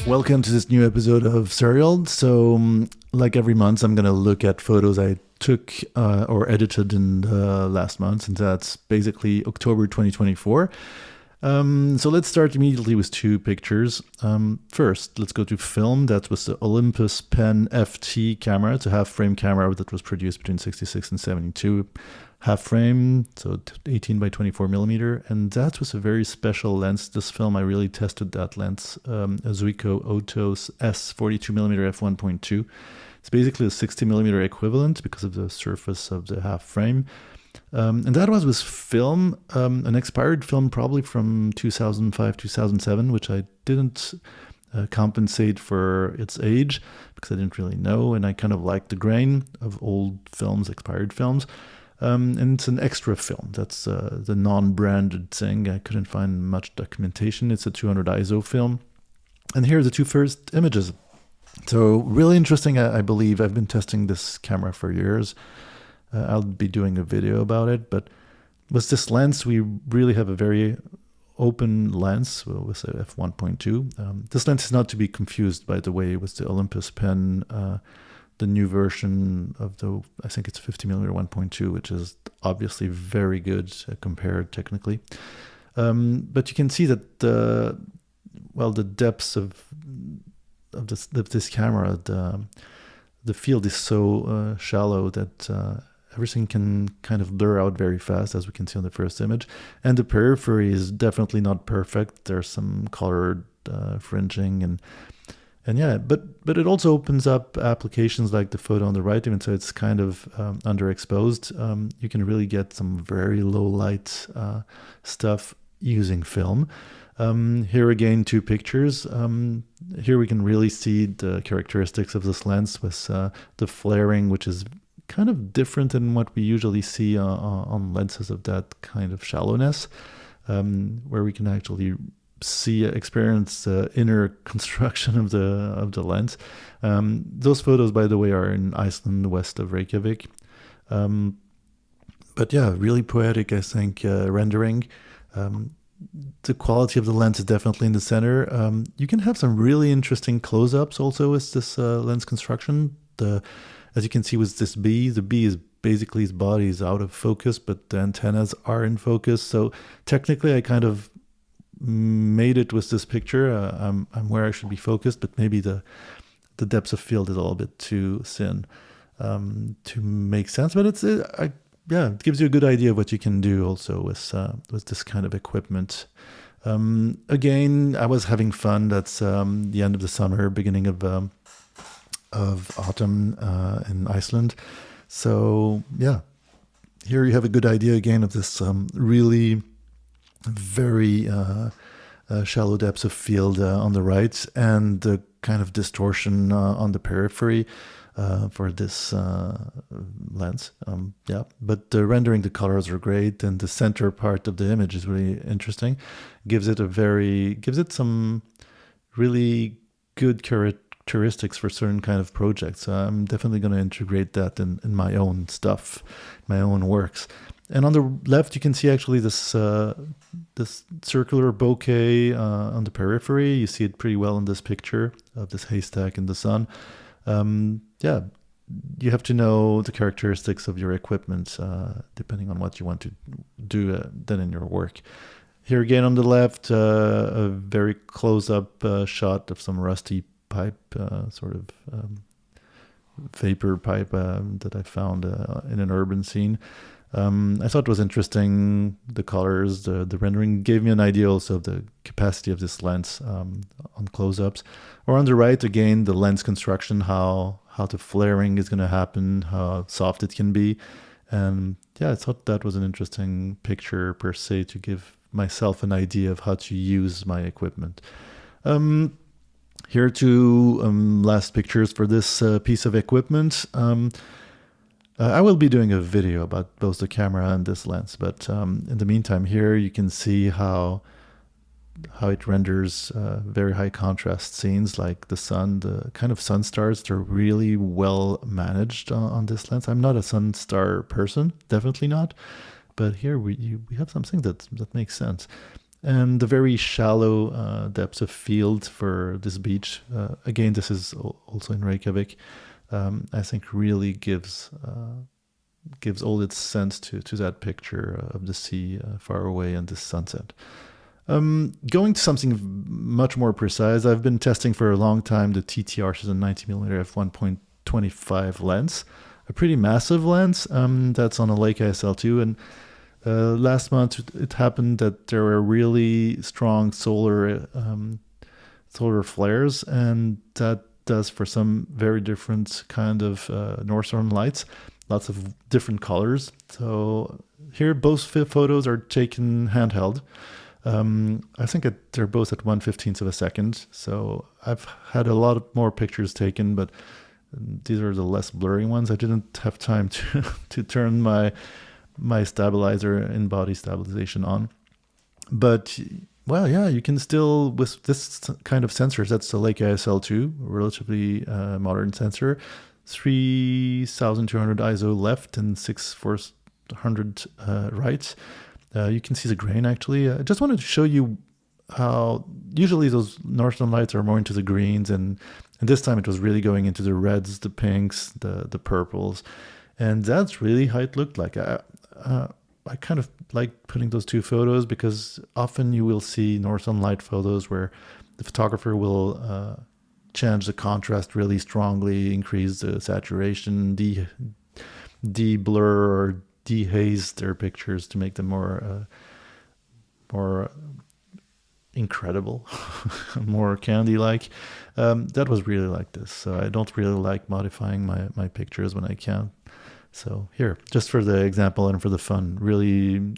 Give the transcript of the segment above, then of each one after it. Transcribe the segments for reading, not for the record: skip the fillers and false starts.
Welcome to this new episode of Serial. So, like every month, I'm going to look at photos I took or edited in the last month, and that's basically October 2024. So let's start immediately with two pictures. First, let's go to film. That was the Olympus Pen FT camera. It's a half-frame camera that was produced between 66 and 72. Half-frame, so 18 by 24 millimeter. And that was a very special lens. This film, I really tested that lens. A Zuiko Auto S 42 millimeter f1.2. It's basically a 60 millimeter equivalent because of the surface of the half-frame. And that was with film, an expired film probably from 2005, 2007, which I didn't compensate for its age because I didn't really know, and I kind of liked the grain of old films, expired films. And it's an extra film. That's the non-branded thing. I couldn't find much documentation. It's a 200 ISO film. And here are the two first images. So really interesting, I believe. I've been testing this camera for years. I'll be doing a video about it, but with this lens, we really have a very open lens with a f1.2. This lens is not to be confused, by the way, with the Olympus Pen, the new version of the, I think it's 50mm 1.2, which is obviously very good compared technically. But you can see that the depths of this camera, the field is so shallow that everything can kind of blur out very fast, as we can see on the first image. And the periphery is definitely not perfect. There's some colored fringing and yeah, but it also opens up applications like the photo on the right, even so it's kind of underexposed. You can really get some very low light stuff using film. Here again, two pictures. Here we can really see the characteristics of this lens with the flaring, which is kind of different than what we usually see on lenses of that kind of shallowness, where we can actually experience the inner construction of the lens. Those photos, by the way, are in Iceland, west of Reykjavik. But yeah, really poetic, I think, rendering. The quality of the lens is definitely in the center. You can have some really interesting close-ups also with this lens construction. As you can see with this bee, the bee is basically, his body is out of focus, but the antennas are in focus. So technically I kind of made it with this picture. I'm where I should be focused, but maybe the depth of field is a little bit too thin to make sense. But it gives you a good idea of what you can do also with this kind of equipment. Again, I was having fun. That's the end of the summer, beginning of autumn in Iceland. So yeah, here you have a good idea again of this really very shallow depths of field on the right, and the kind of distortion on the periphery for this lens. But rendering the colors are great, and the center part of the image is really interesting. Gives it some really good characteristics for certain kind of projects. So I'm definitely going to integrate that in my own stuff, my own works. And on the left, you can see actually this circular bokeh on the periphery. You see it pretty well in this picture of this haystack in the sun. You have to know the characteristics of your equipment depending on what you want to do then in your work. Here again on the left, a very close-up shot of some rusty pipe, sort of vapor pipe that I found in an urban scene. I thought it was interesting. The colors, the rendering gave me an idea also of the capacity of this lens on close-ups. Or on the right, again, the lens construction, how the flaring is going to happen, how soft it can be. And yeah, I thought that was an interesting picture per se to give myself an idea of how to use my equipment. Here are two last pictures for this piece of equipment. I will be doing a video about both the camera and this lens, but in the meantime, here you can see how it renders very high contrast scenes like the sun, the kind of sun stars. They're really well managed on this lens. I'm not a sun star person, definitely not, but here we have something that makes sense. and the very shallow depths of field for this beach. Again, this is also in Reykjavik. I think really gives all its sense to that picture of the sea far away and this sunset. Going to something much more precise, I've been testing for a long time the TT Artisan 90mm f1.25 lens, a pretty massive lens that's on a Leica SL2. And last month it happened that there were really strong solar flares, and that does for some very different kind of northern lights, lots of different colors. So here both photos are taken handheld. I think they're both at 1/15 of a second. So I've had a lot more pictures taken, but these are the less blurry ones. I didn't have time to turn my stabilizer and body stabilization on. But well, yeah, you can still, with this kind of sensors, that's the Leica SL2, relatively modern sensor, 3200 ISO left and 6400 right. You can see the grain actually. I just wanted to show you how usually those northern lights are more into the greens, and this time it was really going into the reds, the pinks, the purples, and that's really how it looked like. I kind of like putting those two photos because often you will see northern light photos where the photographer will change the contrast really strongly, increase the saturation, de-blur or dehaze their pictures to make them more incredible, more candy-like. That was really like this. So I don't really like modifying my pictures when I can. So here, just for the example and for the fun, really,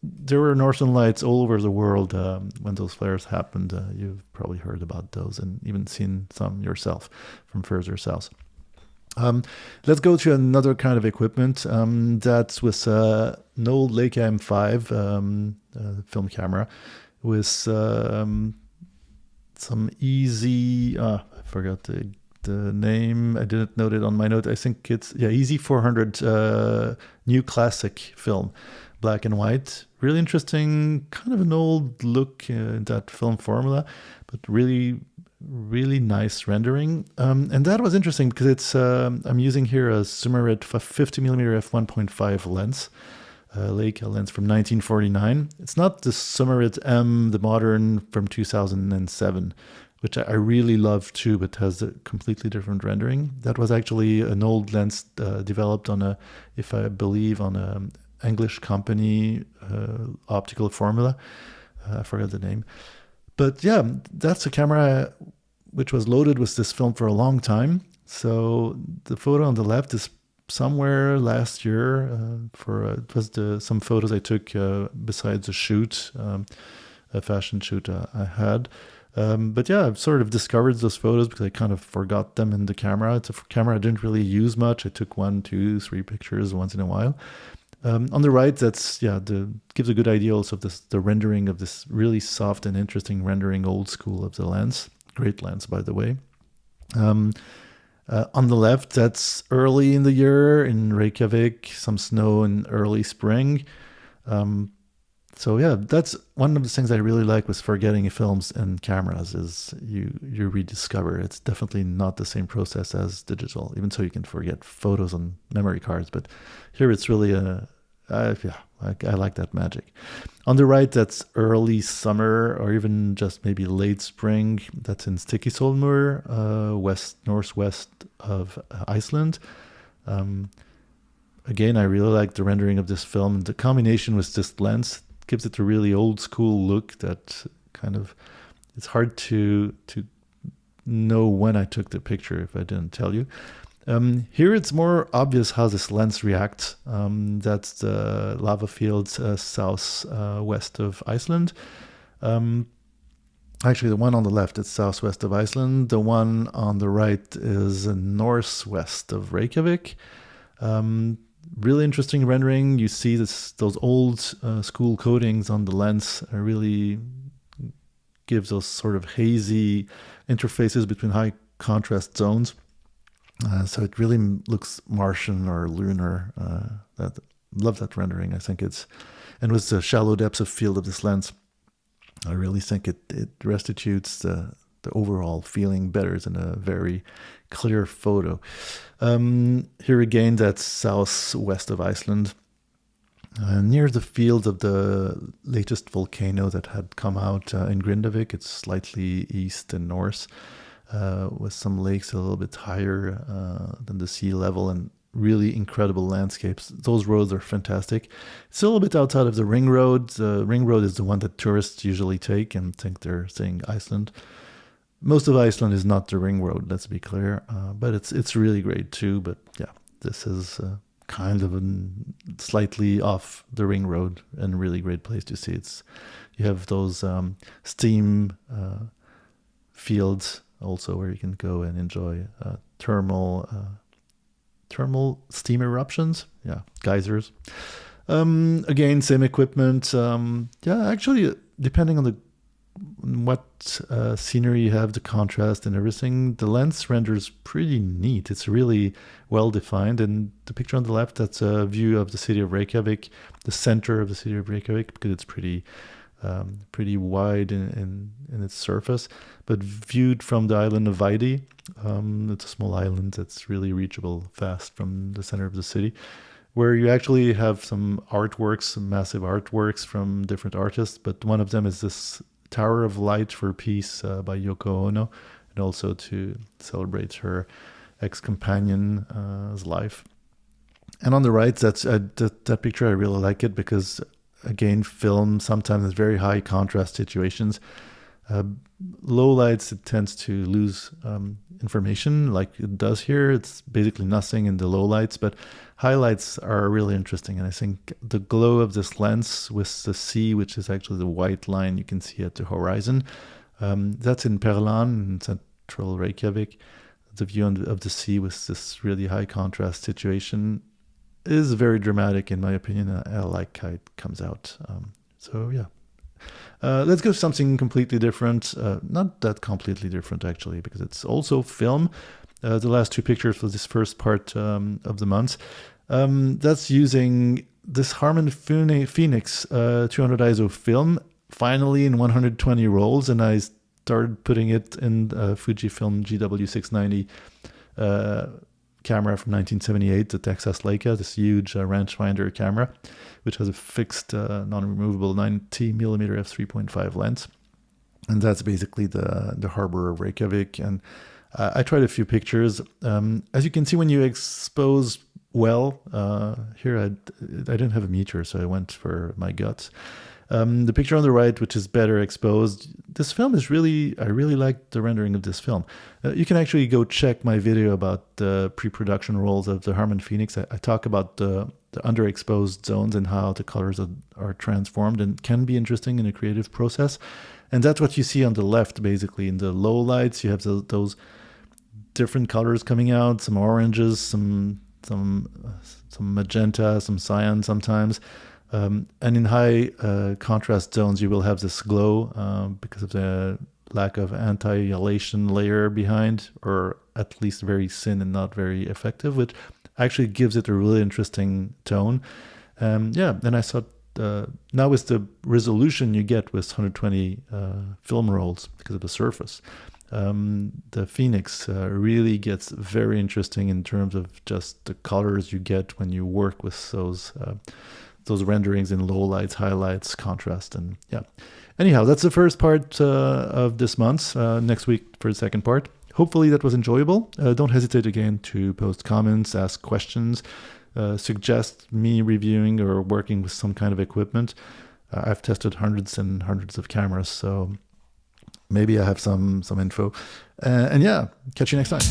there were northern lights all over the world when those flares happened. You've probably heard about those and even seen some yourself from further south. Let's go to another kind of equipment. That's with an old Leica M5 film camera with some easy, I forgot the name. I didn't note it on my note. I think it's, Easy 400 new classic film, black and white. Really interesting, kind of an old look in that film formula, but really nice rendering. And that was interesting because it's I'm using here a Summarit 50mm f1.5 lens, Leica lens from 1949. It's not the Summarit M, the modern from 2007, which I really love too, but has a completely different rendering. That was actually an old lens developed on a English company optical formula. I forgot the name. But yeah, that's a camera which was loaded with this film for a long time. So the photo on the left is somewhere last year. It was some photos I took besides a shoot, a fashion shoot I had. But yeah, I've sort of discovered those photos because I kind of forgot them in the camera. It's a camera I didn't really use much. I took 1, 2, 3 pictures once in a while. On the right, gives a good idea also of the rendering of this really soft and interesting rendering, old school of the lens. Great lens, by the way. On the left, that's early in the year in Reykjavik, some snow in early spring. So yeah, that's one of the things I really like with forgetting films and cameras is you rediscover. It's definitely not the same process as digital, even so you can forget photos on memory cards. But here it's really I like that magic. On the right, that's early summer or even just maybe late spring. That's in Stykkishólmur, northwest of Iceland. Again, I really like the rendering of this film. The combination with this lens gives it a really old school look that kind of, it's hard to know when I took the picture if I didn't tell you. Here it's more obvious how this lens reacts. That's the lava fields southwest of Iceland. Actually, the one on the left is southwest of Iceland. The one on the right is northwest of Reykjavik. Really interesting rendering. You see those old school coatings on the lens really gives those sort of hazy interfaces between high contrast zones. So it really looks Martian or lunar. Love that rendering. I think and with the shallow depths of field of this lens, I really think it restitutes the overall feeling better than a very clear photo. Here again, that's southwest of Iceland. Near the field of the latest volcano that had come out in Grindavik. It's slightly east and north, with some lakes a little bit higher than the sea level, and really incredible landscapes. Those roads are fantastic. It's a little bit outside of the ring road. The ring road is the one that tourists usually take and think they're seeing Iceland. Most of Iceland is not the ring road, let's be clear, but it's really great too. But yeah, this is kind of slightly off the ring road and a really great place to see. You have those steam fields also where you can go and enjoy thermal steam eruptions. Yeah, geysers. Again, same equipment. Actually, depending on what scenery you have, the contrast and everything, the lens renders pretty neat. It's really well defined. And the picture on the left, that's a view of the city of Reykjavik, the center of the city of Reykjavik, because it's pretty wide in its surface. But viewed from the island of Vidi, it's a small island that's really reachable fast from the center of the city, where you actually have some artworks, some massive artworks from different artists. But one of them is this Tower of Light for Peace by Yoko Ono, and also to celebrate her ex-companion's life. And on the right, that picture, I really like it because, again, film sometimes has very high contrast situations. Low lights, it tends to lose information like it does here. It's basically nothing in the low lights, but highlights are really interesting. And I think the glow of this lens with the sea, which is actually the white line you can see at the horizon, that's in Perlan, in central Reykjavik. The view of the sea with this really high contrast situation is very dramatic, in my opinion. I like how it comes out. So yeah. Let's go to something completely different. Not that completely different, actually, because it's also film. The last two pictures for this first part of the month. That's using this Harman Phoenix 200 ISO film, finally in 120 rolls, and I started putting it in Fujifilm GW690 camera from 1978, the Texas Leica, this huge rangefinder camera, which has a fixed non-removable 90mm f3.5 lens. And that's basically the harbor of Reykjavik. And I tried a few pictures. As you can see, when you expose well, here I didn't have a meter, so I went for my guts. The picture on the right, which is better exposed, this film is I really like the rendering of this film. You can actually go check my video about the pre-production rolls of the Harman Phoenix. I talk about the underexposed zones and how the colors are transformed and can be interesting in a creative process. And that's what you see on the left, basically. In the low lights, you have those different colors coming out, some oranges, some magenta, some cyan sometimes. And in high contrast zones, you will have this glow because of the lack of anti-elation layer behind, or at least very thin and not very effective, which actually gives it a really interesting tone. And I thought now with the resolution you get with 120 film rolls because of the surface, the Phoenix really gets very interesting in terms of just the colors you get when you work with those renderings in low lights, highlights, contrast, and yeah. Anyhow, that's the first part of this month. Next week for the second part. Hopefully that was enjoyable. Don't hesitate again to post comments, ask questions, suggest me reviewing or working with some kind of equipment. I've tested hundreds and hundreds of cameras, so maybe I have some info. And yeah, catch you next time.